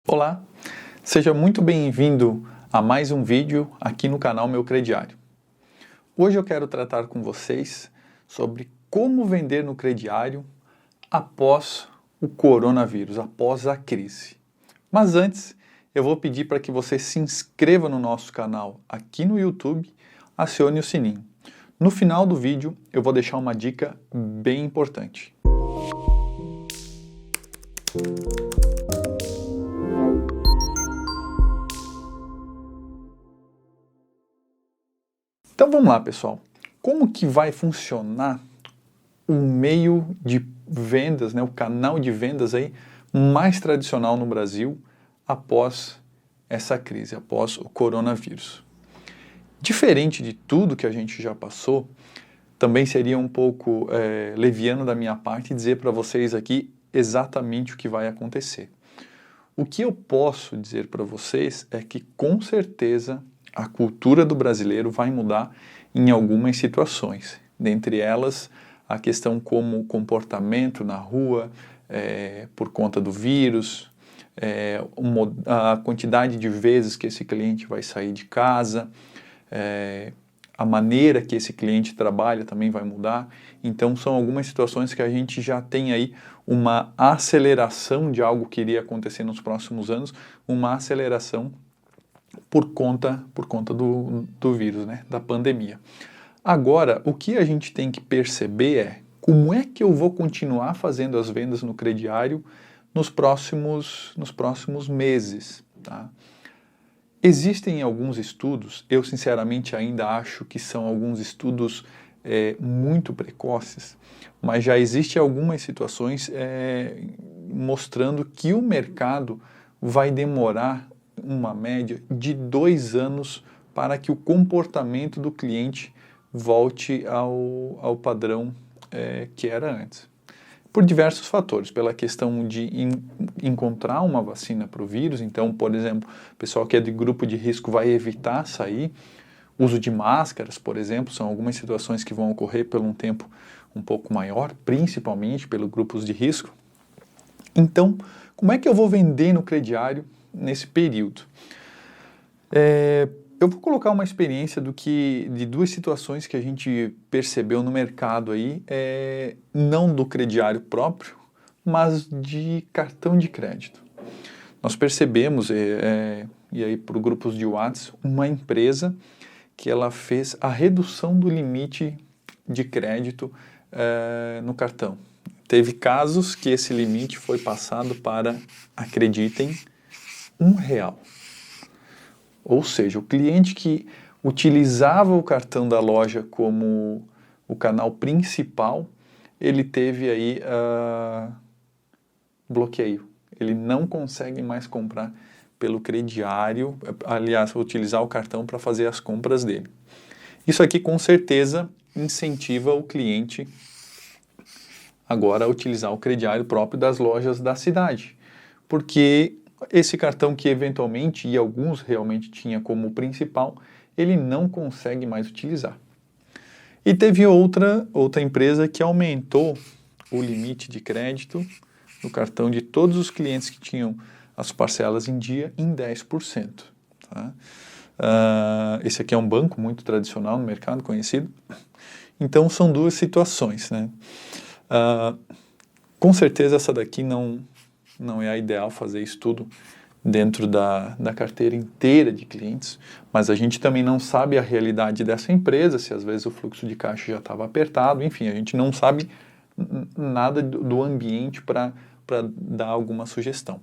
Olá, seja muito bem-vindo a mais um vídeo aqui no canal Meu Crediário. Hoje eu quero tratar com vocês sobre como vender no crediário após o coronavírus, após a crise. Mas antes, eu vou pedir para que você se inscreva no nosso canal aqui no YouTube, acione o sininho. No final do vídeo, eu vou deixar uma dica bem importante. Então vamos lá, pessoal. Como que vai funcionar o meio de vendas, o canal de vendas aí mais tradicional no Brasil após essa crise, após o coronavírus? Diferente de tudo que a gente já passou, também seria um pouco leviano da minha parte dizer para vocês aqui exatamente o que vai acontecer. O que eu posso dizer para vocês é que, com certeza, a cultura do brasileiro vai mudar em algumas situações. Dentre elas, a questão como o comportamento na rua, por conta do vírus, a quantidade de vezes que esse cliente vai sair de casa, a maneira que esse cliente trabalha também vai mudar. Então, são algumas situações que a gente já tem aí uma aceleração de algo que iria acontecer nos próximos anos, uma aceleração por conta do vírus, da pandemia. Agora, o que a gente tem que perceber é como é que eu vou continuar fazendo as vendas no crediário nos próximos meses, tá? Existem alguns estudos, eu sinceramente ainda acho que são alguns estudos muito precoces, mas já existem algumas situações mostrando que o mercado vai demorar uma média de 2 anos para que o comportamento do cliente volte ao padrão que era antes. Por diversos fatores, pela questão de encontrar uma vacina para o vírus. Então, por exemplo, o pessoal que é de grupo de risco vai evitar sair. Uso de máscaras, por exemplo, são algumas situações que vão ocorrer por um tempo um pouco maior, principalmente pelos grupos de risco. Então, como é que eu vou vender no crediário nesse período? Eu vou colocar uma experiência de 2 situações que a gente percebeu no mercado aí, não do crediário próprio, mas de cartão de crédito. Nós percebemos, e aí por grupos de WhatsApp, uma empresa que ela fez a redução do limite de crédito no cartão. Teve casos que esse limite foi passado para, acreditem, R$1. Ou seja, o cliente que utilizava o cartão da loja como o canal principal, ele teve aí bloqueio. Ele não consegue mais comprar pelo crediário, aliás, utilizar o cartão para fazer as compras dele. Isso aqui com certeza incentiva o cliente agora a utilizar o crediário próprio das lojas da cidade, porque esse cartão que eventualmente, e alguns realmente tinha como principal, ele não consegue mais utilizar. E teve outra empresa que aumentou o limite de crédito no cartão de todos os clientes que tinham as parcelas em dia em 10%. Tá? Esse aqui é um banco muito tradicional no mercado, conhecido. Então são 2 situações. Com certeza essa daqui não é a ideal fazer isso tudo dentro da carteira inteira de clientes, mas a gente também não sabe a realidade dessa empresa, se às vezes o fluxo de caixa já estava apertado, enfim, a gente não sabe nada do ambiente para dar alguma sugestão.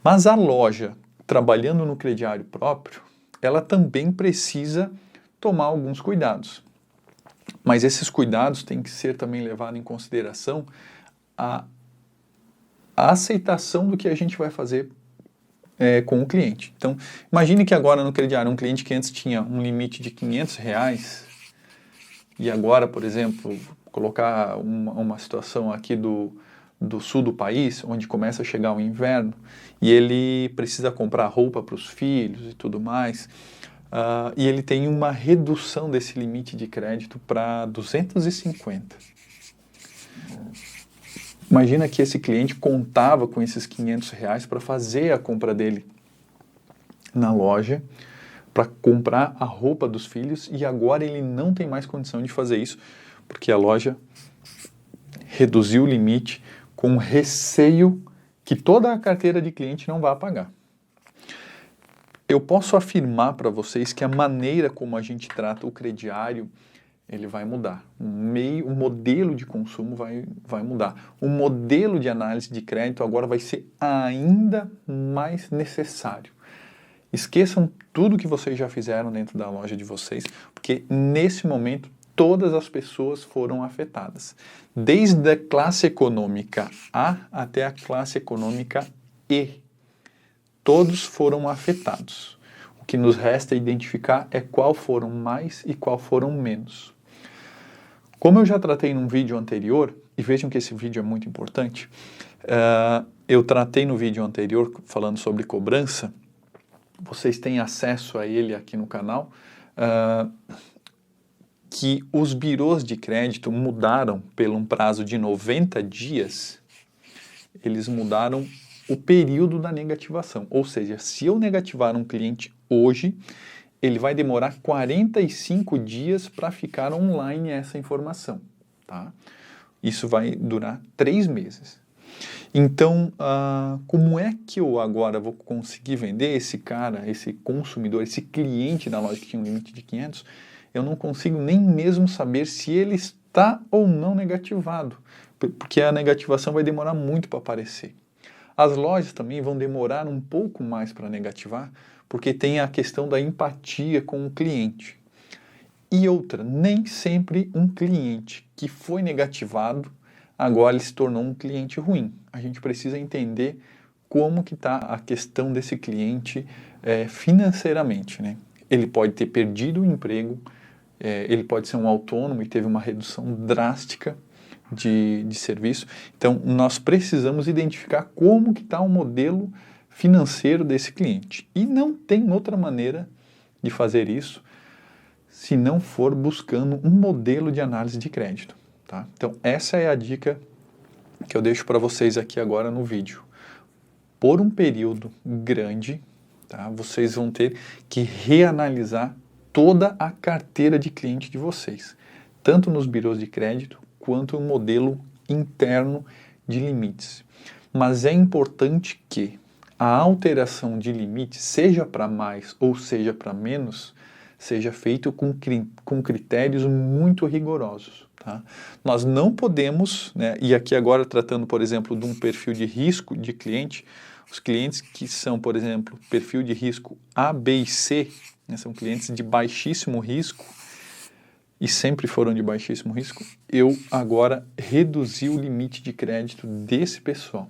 Mas a loja, trabalhando no crediário próprio, ela também precisa tomar alguns cuidados. Mas esses cuidados têm que ser também levados em consideração a aceitação do que a gente vai fazer com o cliente. Então, imagine que agora no crediário, um cliente que antes tinha um limite de R$500 e agora, por exemplo, colocar uma situação aqui do sul do país, onde começa a chegar o inverno e ele precisa comprar roupa para os filhos e tudo mais, e ele tem uma redução desse limite de crédito para 250. Imagina que esse cliente contava com esses R$ 500 para fazer a compra dele na loja, para comprar a roupa dos filhos, e agora ele não tem mais condição de fazer isso, porque a loja reduziu o limite com receio que toda a carteira de cliente não vá pagar. Eu posso afirmar para vocês que a maneira como a gente trata o crediário, ele vai mudar. O modelo de consumo vai mudar. O modelo de análise de crédito agora vai ser ainda mais necessário. Esqueçam tudo que vocês já fizeram dentro da loja de vocês, porque nesse momento todas as pessoas foram afetadas. Desde a classe econômica A até a classe econômica E. Todos foram afetados. O que nos resta identificar é qual foram mais e qual foram menos. Como eu já tratei num vídeo anterior, e vejam que esse vídeo é muito importante, eu tratei no vídeo anterior falando sobre cobrança, vocês têm acesso a ele aqui no canal, que os birôs de crédito mudaram pelo um prazo de 90 dias, eles mudaram o período da negativação. Ou seja, se eu negativar um cliente hoje, ele vai demorar 45 dias para ficar online essa informação, tá? Isso vai durar 3 meses. Então, como é que eu agora vou conseguir vender esse cara, esse consumidor, esse cliente da loja que tinha um limite de 500? Eu não consigo nem mesmo saber se ele está ou não negativado, porque a negativação vai demorar muito para aparecer. As lojas também vão demorar um pouco mais para negativar, porque tem a questão da empatia com o cliente. E outra, nem sempre um cliente que foi negativado, agora ele se tornou um cliente ruim. A gente precisa entender como que está a questão desse cliente financeiramente, né? Ele pode ter perdido o emprego, ele pode ser um autônomo e teve uma redução drástica de serviço. Então, nós precisamos identificar como que está o modelo financeiro desse cliente. E não tem outra maneira de fazer isso se não for buscando um modelo de análise de crédito, tá? Então, essa é a dica que eu deixo para vocês aqui agora no vídeo. Por um período grande, tá? Vocês vão ter que reanalisar toda a carteira de cliente de vocês, tanto nos birôs de crédito, quanto o modelo interno de limites. Mas é importante que a alteração de limite, seja para mais ou seja para menos, seja feito com critérios muito rigorosos. Tá? Nós não podemos, né, e aqui agora tratando, por exemplo, de um perfil de risco de cliente, os clientes que são, por exemplo, perfil de risco A, B e C, né, são clientes de baixíssimo risco, e sempre foram de baixíssimo risco, eu agora reduzi o limite de crédito desse pessoal.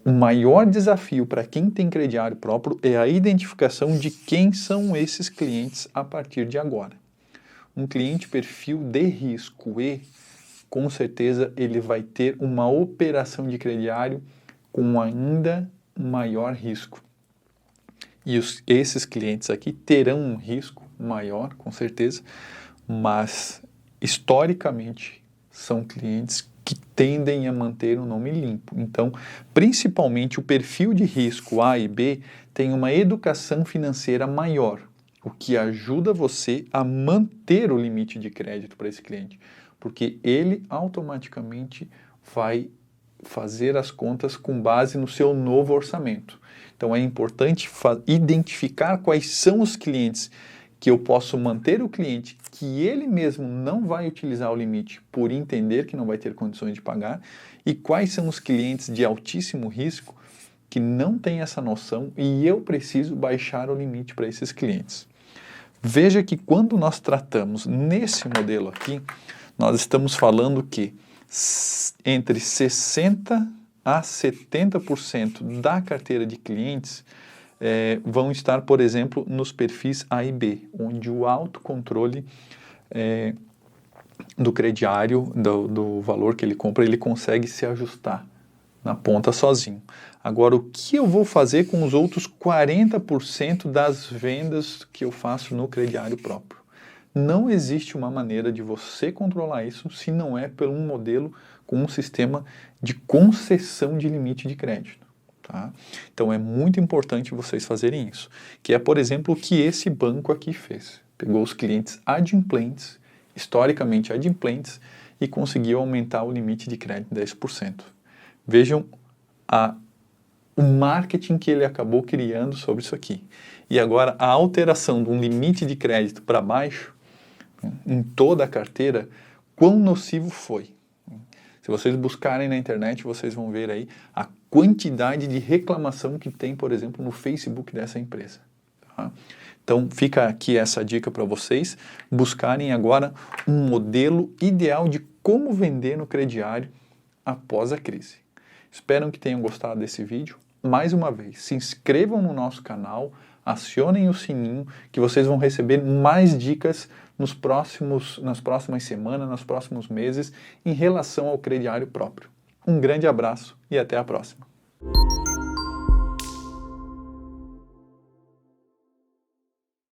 O maior desafio para quem tem crediário próprio é a identificação de quem são esses clientes a partir de agora. Um cliente perfil de risco E, com certeza ele vai ter uma operação de crediário com ainda maior risco. E esses clientes aqui terão um risco maior, com certeza, mas historicamente são clientes que tendem a manter o nome limpo. Então, principalmente o perfil de risco A e B tem uma educação financeira maior, o que ajuda você a manter o limite de crédito para esse cliente, porque ele automaticamente vai fazer as contas com base no seu novo orçamento. Então, é importante identificar quais são os clientes que eu posso manter o cliente, que ele mesmo não vai utilizar o limite por entender que não vai ter condições de pagar, e quais são os clientes de altíssimo risco que não têm essa noção e eu preciso baixar o limite para esses clientes. Veja que quando nós tratamos nesse modelo aqui, nós estamos falando que entre 60% a 70% da carteira de clientes vão estar, por exemplo, nos perfis A e B, onde o autocontrole do crediário, do valor que ele compra, ele consegue se ajustar na ponta sozinho. Agora, o que eu vou fazer com os outros 40% das vendas que eu faço no crediário próprio? Não existe uma maneira de você controlar isso se não é por um modelo com um sistema de concessão de limite de crédito. Tá? Então é muito importante vocês fazerem isso, que é, por exemplo, o que esse banco aqui fez. Pegou os clientes adimplentes, historicamente adimplentes, e conseguiu aumentar o limite de crédito em 10%. Vejam o marketing que ele acabou criando sobre isso aqui. E agora a alteração de um limite de crédito para baixo, em toda a carteira, quão nocivo foi. Se vocês buscarem na internet, vocês vão ver aí a quantidade de reclamação que tem, por exemplo, no Facebook dessa empresa. Tá? Então, fica aqui essa dica para vocês buscarem agora um modelo ideal de como vender no crediário após a crise. Espero que tenham gostado desse vídeo. Mais uma vez, se inscrevam no nosso canal, acionem o sininho, que vocês vão receber mais dicas nas próximas semanas, nos próximos meses, em relação ao crediário próprio. Um grande abraço e até a próxima.